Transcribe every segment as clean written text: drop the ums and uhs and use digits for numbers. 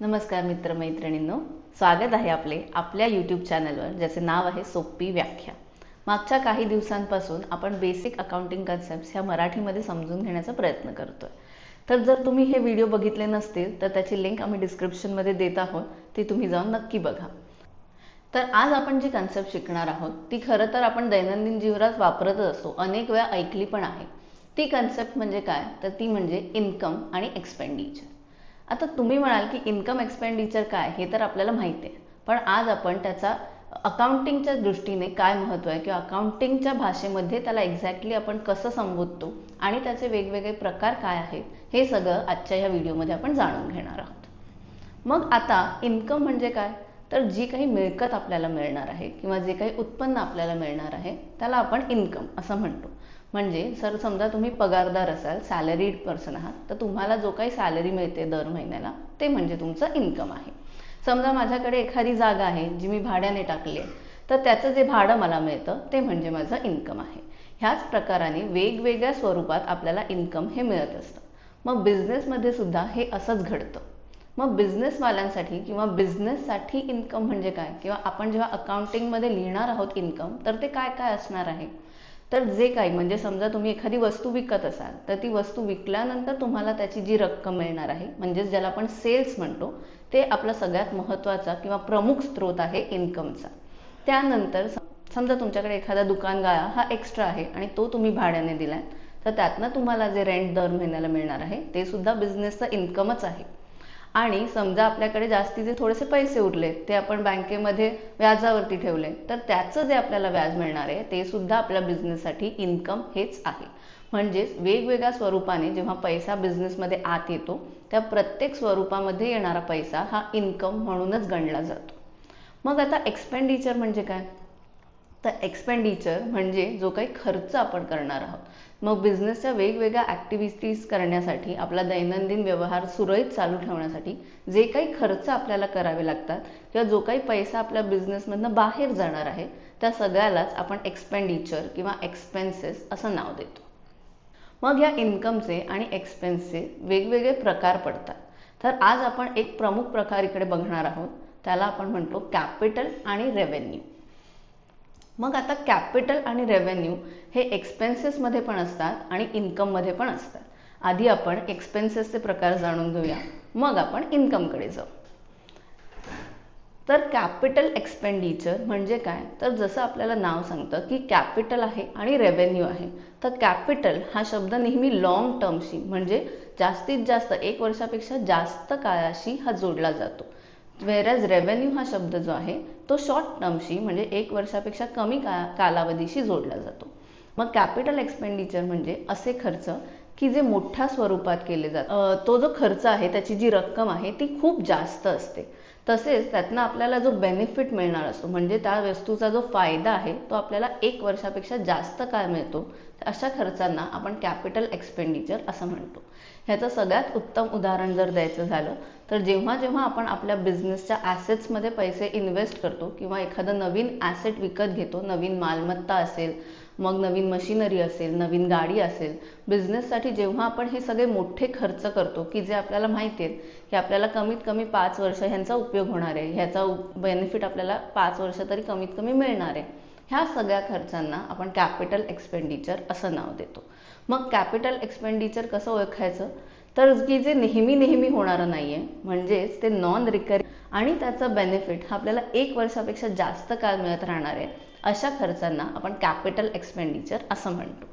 नमस्कार मित्रमैत्रिणींनो, स्वागत आहे आपल्या यूट्यूब चॅनलवर ज्याचे नाव आहे सोपी व्याख्या। मागच्या काही दिवसांपासून आपण बेसिक अकाउंटिंग कन्सेप्ट्स ह्या मराठीमध्ये समजून घेण्याचा प्रयत्न करतोय। तर जर तुम्ही हे व्हिडिओ बघितले नसतील तर त्याची लिंक आम्ही डिस्क्रिप्शनमध्ये देत आहोत, ती तुम्ही जाऊन नक्की बघा। तर आज आपण जी कन्सेप्ट शिकणार आहोत ती खरं तर आपण दैनंदिन जीवनात वापरतच असतो, अनेक वेळा ऐकली पण आहे। ती कन्सेप्ट म्हणजे काय, तर ती म्हणजे इन्कम आणि एक्सपेंडिचर। आता तुम्ही म्हणाल की इन्कम एक्सपेंडिचर काय, हे तर आपल्याला माहिती आहे, पण आज आपण त्याचा अकाउंटिंगच्या दृष्टीने काय महत्त्व आहे किंवा अकाउंटिंगच्या भाषेमध्ये त्याला एक्झॅक्टली आपण कसं संबोधतो आणि त्याचे वेगवेगळे प्रकार काय आहेत, हे सगळं आजच्या या व्हिडिओमध्ये आपण जाणून घेणार आहोत। मग आता इन्कम म्हणजे काय, तर जी काही मिळकत आपल्याला मिळणार आहे किंवा जे काही उत्पन्न आपल्याला मिळणार आहे त्याला आपण इन्कम असं म्हणतो। म्हणजे सर समजा तुम्ही पगारदार असाल, सॅलरीड पर्सन आहात, तर तुम्हाला जो काही सॅलरी मिळते दर महिन्याला ते म्हणजे तुमचं इन्कम आहे। समजा माझ्याकडे एखादी जागा आहे जी मी भाड्याने टाकली आहे, तर त्याचं जे भाडं मला मिळतं ते म्हणजे माझं इन्कम आहे। ह्याच प्रकाराने वेगवेगळ्या स्वरूपात आपल्याला इन्कम हे मिळत असतं। मग बिझनेसमध्ये सुद्धा हे असंच घडतं। मग बिझनेसवाल्यांसाठी किंवा बिझनेससाठी इन्कम म्हणजे काय, किंवा आपण जेव्हा अकाउंटिंगमध्ये लिहिणार आहोत इन्कम, तर ते काय काय असणार आहे, तर जे काही म्हणजे समजा तुम्ही एखादी वस्तू विकत असाल तर ती वस्तू विकल्यानंतर तुम्हाला त्याची जी रक्कम मिळणार आहे, म्हणजे ज्याला आपण सेल्स म्हणतो, ते आपला सगळ्यात महत्त्वाचा किंवा प्रमुख स्रोत आहे इन्कमचा। त्यानंतर समजा तुमच्याकडे एखादा दुकानगाळा हा एक्स्ट्रा आहे आणि तो तुम्ही भाड्याने दिलाय, तर त्यातनं तुम्हाला जे रेंट दर महिन्याला मिळणार आहे ते सुद्धा बिझनेसचा इन्कमच आहे। आणि समजा आपल्याकडे जास्तीचे थोडेसे पैसे उरले, ते आपण बँकेमध्ये व्याजावरती ठेवले, तर त्याचं जे आपल्याला व्याज मिळणार आहे ते सुद्धा आपल्या बिझनेससाठी इन्कम हेच आहे। म्हणजेच वेगवेगळ्या स्वरूपाने जेव्हा पैसा बिझनेसमध्ये आत येतो, त्या प्रत्येक स्वरूपामध्ये येणारा पैसा हा इन्कम म्हणूनच गणला जातो। मग आता एक्सपेंडिचर म्हणजे काय, तर एक्सपेंडिचर म्हणजे जो काही खर्च आपण करणार आहोत। मग बिझनेसच्या वेगवेगळ्या ॲक्टिव्हिटीज करण्यासाठी, आपला दैनंदिन व्यवहार सुरळीत चालू ठेवण्यासाठी जे काही खर्च आपल्याला करावे लागतात किंवा जो काही पैसा आपल्या बिझनेसमधनं बाहेर जाणार आहे, त्या सगळ्यालाच आपण एक्सपेंडिचर किंवा एक्सपेन्सेस असं नाव देतो। मग या इन्कमचे आणि एक्सपेन्सचे वेगवेगळे प्रकार पडतात। तर आज आपण एक प्रमुख प्रकार इकडे बघणार आहोत, त्याला आपण म्हणतो कॅपिटल आणि रेव्हेन्यू। मग आता कॅपिटल आणि रेव्हेन्यू हे एक्सपेन्सेसमध्ये पण असतात आणि इन्कममध्ये पण असतात। आधी आपण एक्सपेन्सेसचे प्रकार जाणून घेऊया, मग आपण इन्कमकडे जाऊ। तर कॅपिटल एक्सपेंडिचर म्हणजे काय, तर जसं आपल्याला नाव सांगतं की कॅपिटल आहे आणि रेव्हेन्यू आहे। तर कॅपिटल हा शब्द नेहमी लॉंग टर्मशी म्हणजे जास्तीत जास्त 1 वर्षापेक्षा जास्त काळाशी हा जोडला जातो, व्हेअरएज रेव्हेन्यू हा शब्द जो आहे तो शॉर्ट टर्मशी म्हणजे 1 वर्षापेक्षा कमी कालावधीशी जोडला जातो। मग कॅपिटल एक्सपेंडिचर म्हणजे असे खर्च की जे मोठ्या स्वरूपात केले जातात। तो जो खर्च आहे त्याची जी रक्कम आहे ती खूप जास्त असते, तसेच त्यातनं आपल्याला जो बेनिफिट मिळणार असतो म्हणजे त्या वस्तूचा जो फायदा आहे तो आपल्याला 1 वर्षापेक्षा जास्त काळ मिळतो, अशा खर्चांना आपण कॅपिटल एक्सपेंडिचर असं म्हणतो। ह्याचं सगळ्यात उत्तम उदाहरण जर द्यायचं झालं तर जेव्हा जेव्हा आपण आपल्या बिझनेसच्या ॲसेट्समध्ये पैसे इन्व्हेस्ट करतो किंवा एखादं नवीन ॲसेट विकत घेतो, नवीन मालमत्ता असेल, मग नवीन मशिनरी असेल, नवीन गाडी असेल, बिझनेससाठी जेव्हा आपण हे सगळे मोठे खर्च करतो की जे आपल्याला माहिती आहेत की आपल्याला कमीत कमी 5 वर्ष ह्यांचा उपयोग होणार आहे, ह्याचा बेनिफिट आपल्याला 5 वर्ष तरी कमीत कमी मिळणार आहे, ह्या सगळ्या खर्चांना आपण कॅपिटल एक्सपेंडिचर असं नाव देतो। मग कॅपिटल एक्सपेंडिचर कसं ओळखायचं, तर की जे नेहमी नेहमी होणारं नाही आहे, म्हणजेच ते नॉन रिकरिंग आणि त्याचा बेनिफिट हा आपल्याला 1 वर्षापेक्षा जास्त काळ मिळत राहणार आहे, अशा खर्चांना आपण कॅपिटल एक्सपेंडिचर असं म्हणतो।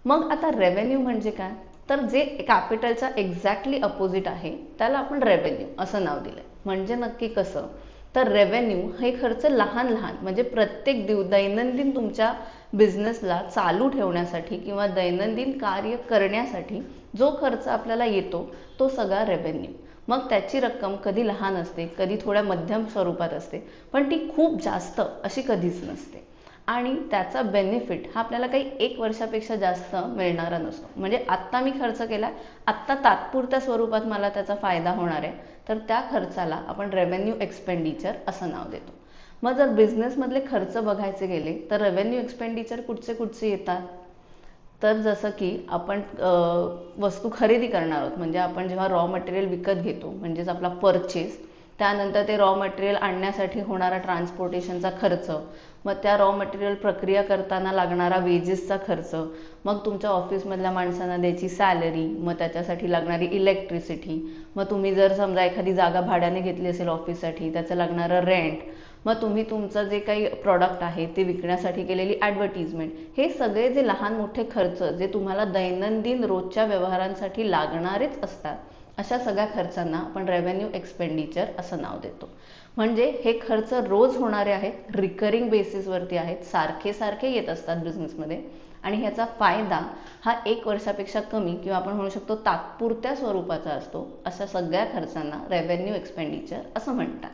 मग आता रेव्हेन्यू म्हणजे काय, तर जे कॅपिटलचा एक्झॅक्टली अपोजिट आहे त्याला आपण रेव्हेन्यू असं नाव दिलंय। म्हणजे नक्की कसं, तर रेव्हेन्यू हे खर्च लहान लहान म्हणजे प्रत्येक दैनंदिन तुमच्या बिझनेसला चालू ठेवण्यासाठी किंवा दैनंदिन कार्य करण्यासाठी जो खर्च आपल्याला येतो तो सगळा रेव्हेन्यू। मग त्याची रक्कम कधी लहान असते, कधी थोड्या मध्यम स्वरूपात असते, पण ती खूप जास्त अशी कधीच नसते। आणि त्याचा बेनिफिट हा आपल्याला काही 1 वर्षापेक्षा जास्त मिळणारा नसतो। म्हणजे आत्ता मी खर्च केला, आत्ता तात्पुरत्या स्वरूपात मला त्याचा फायदा होणार आहे, तर त्या खर्चाला आपण रेव्हेन्यू एक्सपेंडिचर असं नाव देतो। मग जर बिझनेसमधले खर्च बघायचे गेले तर रेव्हेन्यू एक्सपेंडिचर कुठचे कुठचे येतात, तर जसं की आपण वस्तू खरेदी करणार आहोत, म्हणजे आपण जेव्हा रॉ मटेरियल विकत घेतो म्हणजेच आपला परचेस, त्यानंतर ते रॉ मटेरियल आणण्यासाठी होणारा ट्रान्सपोर्टेशनचा खर्च, मग त्या रॉ मटेरियल प्रक्रिया करताना लागणारा वेजेसचा खर्च, मग तुमच्या ऑफिसमधल्या माणसांना द्यायची सॅलरी, मग त्याच्यासाठी लागणारी इलेक्ट्रिसिटी, मग तुम्ही जर समजा एखादी जागा भाड्याने घेतली असेल ऑफिससाठी त्याचं लागणारं रेंट, मग तुम्ही तुमचं जे काही प्रॉडक्ट आहे ते विकण्यासाठी केलेली ॲडव्हर्टिजमेंट, हे सगळे जे लहान मोठे खर्च जे तुम्हाला दैनंदिन रोजच्या व्यवहारांसाठी लागणारेच असतात, अशा सगळ्या खर्चांना आपण रेव्हेन्यू एक्सपेंडिचर असं नाव देतो. म्हणजे हे खर्च रोज होणारे आहेत, रिकरिंग बेसिसवरती आहेत, सारखे सारखे येत असतात बिझनेसमध्ये, आणि ह्याचा फायदा हा 1 वर्षापेक्षा कमी किंवा आपण म्हणू शकतो तात्पुरत्या स्वरूपाचा असतो. अशा सगळ्या खर्चांना रेव्हेन्यू एक्सपेंडिचर असं म्हणतात.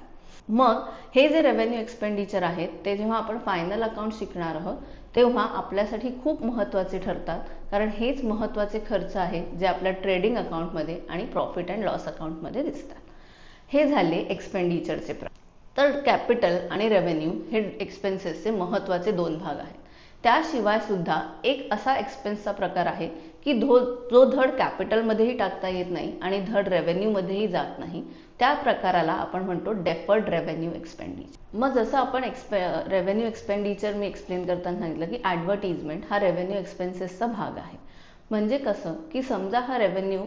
मग हे जे रेव्हेन्यू एक्सपेंडिचर आहेत ते जेव्हा आपण फायनल अकाउंट शिकणार आहोत तेव्हा आपल्यासाठी खूप महत्त्वाचे ठरतात, कारण हेच महत्त्वाचे खर्च आहेत जे आपल्या ट्रेडिंग अकाउंटमध्ये आणि प्रॉफिट अँड लॉस अकाउंटमध्ये दिसतात. हे झाले एक्सपेंडिचरचे प्रकार. तर कॅपिटल आणि रेव्हेन्यू हे एक्सपेन्सेसचे महत्त्वाचे 2 भाग आहेत. त्याशिवाय सुद्धा एक असा एक्सपेन्सचा प्रकार आहे की जो धड कॅपिटलमध्येही टाकता येत नाही आणि धड रेव्हेन्यूमध्येही जात नाही. त्या प्रकाराला आपण म्हणतो डेफर्ड रेव्हेन्यू एक्सपेंडिचर. मग जसं आपण रेव्हेन्यू एक्सपेंडिचर मी एक्सप्लेन करताना सांगितलं की ॲडव्हर्टिजमेंट हा रेव्हेन्यू एक्सपेन्सेसचा भाग आहे. म्हणजे कसं की समजा हा रेव्हेन्यू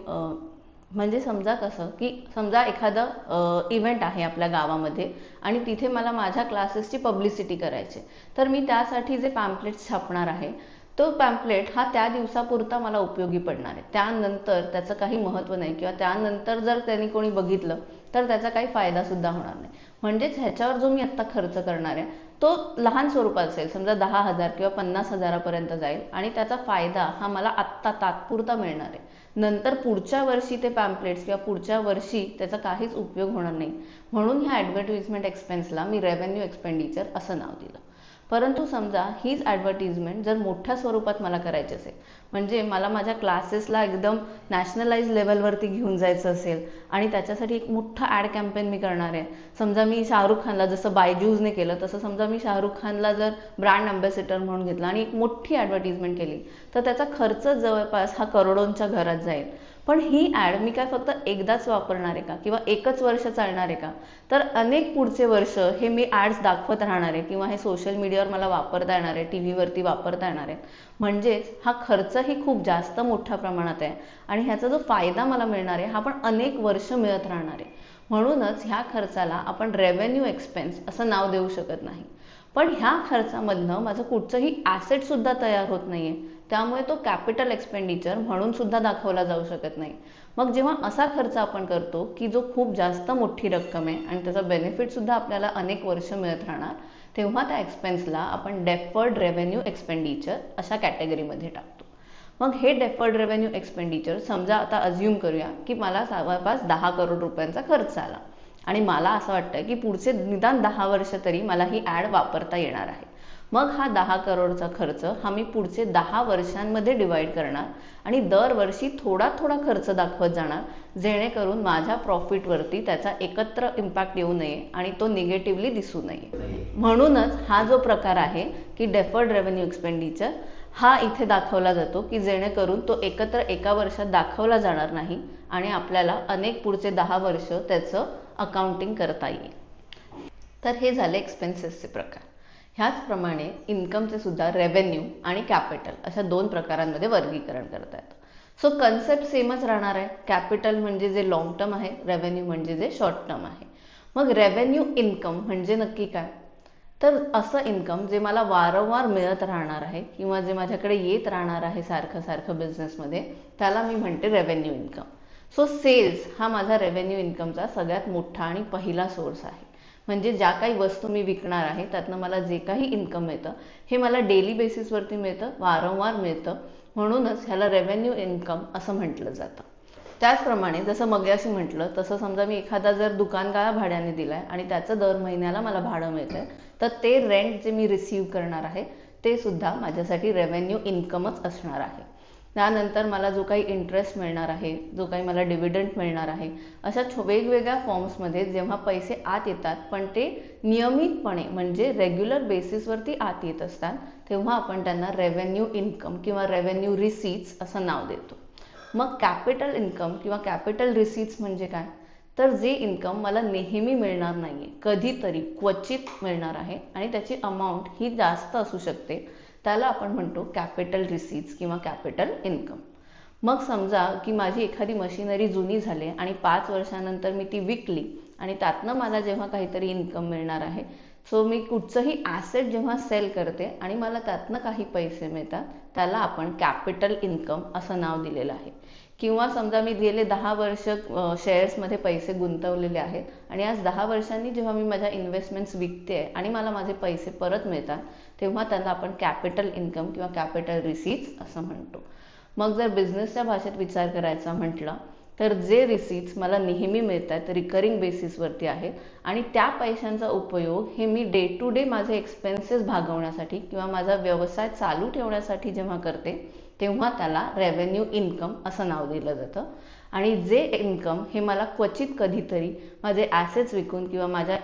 म्हणजे समजा एखादं इव्हेंट आहे आपल्या गावामध्ये आणि तिथे मला माझ्या क्लासेसची पब्लिसिटी करायची, तर मी त्यासाठी जे पॅम्पलेट्स छापणार आहे तो पॅम्पलेट हा त्या दिवसापुरता मला उपयोगी पडणार आहे. त्यानंतर त्याचं काही महत्त्व नाही किंवा त्यानंतर जर त्यांनी कोणी बघितलं तर त्याचा काही फायदा सुद्धा होणार नाही. म्हणजेच ह्याच्यावर जो मी आत्ता खर्च करणार आहे तो लहान स्वरूपात असेल, समजा 10,000 किंवा 50,000पर्यंत जाईल आणि त्याचा फायदा हा मला आत्ता तात्पुरता मिळणार आहे. नंतर पुढच्या वर्षी ते पॅम्पलेट्स किंवा पुढच्या वर्षी त्याचा काहीच उपयोग होणार नाही. म्हणून ह्या ॲडव्हर्टिजमेंट एक्सपेन्सला मी रेव्हेन्यू एक्सपेंडिचर असं नाव दिलं. परंतु समजा हीच ॲडव्हर्टिजमेंट जर मोठ्या स्वरूपात मला करायची असेल, म्हणजे मला माझ्या क्लासेसला एकदम नॅशनलाइज लेवलवरती घेऊन जायचं असेल आणि त्याच्यासाठी एक मोठा ॲड कॅम्पेन मी करणार आहे. समजा मी शाहरुख खानला जसं बायजूजने केलं तसं समजा मी शाहरुख खानला जर ब्रँड अँबॅसेडर म्हणून घेतला आणि एक मोठी ॲडव्हर्टिजमेंट केली तर त्याचा खर्च जवळपास हा करोडोंच्या घरात जाईल. पण ही ॲड मी काय फक्त एकदाच वापरणार आहे का किंवा एकच वर्ष चालणार आहे का? तर अनेक पुढचे वर्ष हे मी ॲड्स दाखवत राहणार आहे किंवा हे सोशल मीडियावर मला वापरता येणार आहे, टी व्हीवरती वापरता येणार आहे. म्हणजेच हा खर्चही खूप जास्त मोठ्या प्रमाणात आहे आणि ह्याचा जो फायदा मला मिळणार आहे हा पण अनेक वर्ष मिळत राहणार आहे. म्हणूनच ह्या खर्चाला आपण रेव्हेन्यू एक्सपेन्स असं नाव देऊ शकत नाही. पण ह्या खर्चामधनं माझं कुठचंही ॲसेट सुद्धा तयार होत नाहीये, त्यामुळे तो कॅपिटल एक्सपेंडिचर म्हणून सुद्धा दाखवला जाऊ शकत नाही. मग जेव्हा असा खर्च आपण करतो की जो खूप जास्त मोठी रक्कम आहे आणि त्याचा बेनिफिट सुद्धा आपल्याला अनेक वर्ष मिळत राहणार, तेव्हा त्या एक्सपेन्सला आपण डेफर्ड रेव्हेन्यू एक्सपेंडिचर अशा कॅटेगरीमध्ये टाकतो. मग हे डेफर्ड रेव्हेन्यू एक्सपेंडिचर समजा आता अज्युम करूया की मला जवळपास 10 करोड रुपयांचा खर्च आला आणि मला असं वाटतं की पुढचे निदान 10 वर्ष तरी मला ही ॲड वापरता येणार आहे. मग हा 10 करोडचा खर्च हा मी पुढचे 10 वर्षांमध्ये डिवाइड करणार आणि दरवर्षी थोडा थोडा खर्च दाखवत जाणार, जेणेकरून माझ्या प्रॉफिटवरती त्याचा एकत्र इम्पॅक्ट येऊ नये आणि तो निगेटिव्हली दिसू नये. म्हणूनच हा जो प्रकार आहे की डेफर्ड रेव्हेन्यू एक्सपेंडिचर हा इथे दाखवला जातो की जेणेकरून तो एकत्र एका वर्षात दाखवला जाणार नाही आणि आपल्याला अनेक पुढचे 10 वर्ष त्याचं अकाउंटिंग करता येईल. तर हे झाले एक्सपेन्सेसचे प्रकार. ह्याचप्रमाणे इन्कमचे सुद्धा रेव्हेन्यू आणि कॅपिटल अशा 2 प्रकारांमध्ये वर्गीकरण करता येतं. सो कन्सेप्ट सेमच राहणार आहे. कॅपिटल म्हणजे जे लॉंग टर्म आहे, रेव्हेन्यू म्हणजे जे शॉर्ट टर्म आहे. मग रेव्हेन्यू इन्कम म्हणजे नक्की काय? तर असं इन्कम जे मला वारंवार मिळत राहणार आहे किंवा जे माझ्याकडे येत राहणार आहे सारखं सारखं बिझनेसमध्ये, त्याला मी म्हणते रेव्हेन्यू इन्कम. सो सेल्स हा माझा रेव्हेन्यू इन्कमचा सगळ्यात मोठा आणि पहिला सोर्स आहे. म्हणजे ज्या काही वस्तू मी विकणार आहे त्यातनं मला जे काही इन्कम मिळतं हे मला डेली बेसिसवरती मिळतं, वारंवार मिळतं. म्हणूनच ह्याला रेव्हेन्यू इन्कम असं म्हटलं जातं. त्याचप्रमाणे जसं मगाशी म्हटलं तसं समजा मी एखादा जर दुकानगाळा भाड्याने दिलाय आणि त्याचं दर महिन्याला मला भाडं मिळतंय, तर ते रेंट जे मी रिसीव्ह करणार आहे ते सुद्धा माझ्यासाठी रेव्हेन्यू इन्कमच असणार आहे. त्यानंतर मला जो काही इंटरेस्ट मिळणार आहे, जो काही मला डिव्हिडंड मिळणार आहे, अशा वेगवेगळ्या फॉर्म्समध्ये जेव्हा पैसे आत येतात पण ते नियमितपणे म्हणजे रेग्युलर बेसिसवरती आत येत असतात, तेव्हा आपण त्यांना रेव्हेन्यू इन्कम किंवा रेव्हेन्यू रिसीट्स असं नाव देतो. मग कॅपिटल इन्कम किंवा कॅपिटल रिसीट्स म्हणजे काय? तर जे इन्कम मला नेहमी मिळणार नाहीये, कधीतरी क्वचित मिळणार आहे आणि त्याची अमाऊंट ही जास्त असू शकते, त्याला आपण म्हणतो कॅपिटल रिसीट्स किंवा कॅपिटल इन्कम. मग समजा की माझी एखादी मशिनरी जुनी झाली आणि 5 वर्षानंतर मी ती विकली आणि त्यातनं मला जेव्हा काहीतरी इन्कम मिळणार आहे, सो मी कुठचंही ॲसेट जेव्हा सेल करते आणि मला त्यातनं काही पैसे मिळतात, त्याला आपण कॅपिटल इन्कम असं नाव दिलेलं आहे. किंवा समजा मी गेले 10 वर्ष शेअर्समध्ये पैसे गुंतवलेले आहेत आणि आज 10 वर्षांनी जेव्हा मी माझ्या इन्व्हेस्टमेंट्स विकते आणि मला माझे पैसे परत मिळतात, तेव्हा त्याला आपण कॅपिटल इन्कम किंवा कॅपिटल रिसीट्स असं म्हणतो. मग जर बिझनेसच्या भाषेत विचार करायचा म्हटलं तर जे रिसीट्स मला नेहमी मिळतात रिकरिंग बेसिसवरती आहेत आणि त्या पैशांचा उपयोग हे मी डे टू डे माझे एक्सपेन्सेस भागवण्यासाठी किंवा माझा व्यवसाय चालू ठेवण्यासाठी जेव्हा करते, तेव्हा त्याला रेव्हेन्यू इन्कम असं नाव दिलं जातं. आणि जे इन्कम हे मला क्वचित कधीतरी माझे ॲसेट्स विकून किंवा माझ्या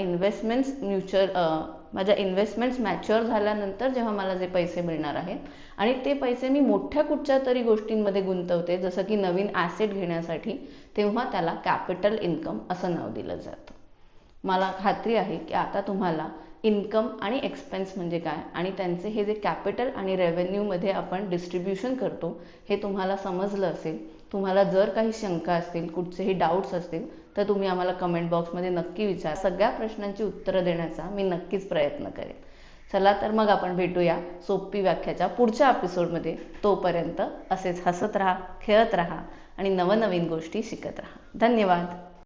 इन्व्हेस्टमेंट्स मॅच्युअर झाल्यानंतर जेव्हा मला जे पैसे मिळणार आहेत आणि ते पैसे मी मोठ्या कुठच्या तरी गोष्टींमध्ये गुंतवते, जसं की नवीन ॲसेट घेण्यासाठी, तेव्हा त्याला कॅपिटल इन्कम असं नाव दिलं जातं. मला खात्री आहे की आता तुम्हाला इन्कम आणि एक्सपेन्स म्हणजे काय आणि त्यांचे हे जे कॅपिटल आणि रेव्हेन्यूमध्ये आपण डिस्ट्रीब्युशन करतो हे तुम्हाला समजलं असेल. तुम्हाला जर काही शंका असतील, कुठचेही डाऊट्स असतील तर तुम्ही आम्हाला कमेंट बॉक्समध्ये नक्की विचारा. सगळ्या प्रश्नांची उत्तरं देण्याचा मी नक्कीच प्रयत्न करेन. चला तर मग आपण भेटूया सोपी व्याख्याच्या पुढच्या एपिसोडमध्ये. तोपर्यंत असेच हसत राहा, खेळत राहा आणि नवनवीन गोष्टी शिकत राहा. धन्यवाद.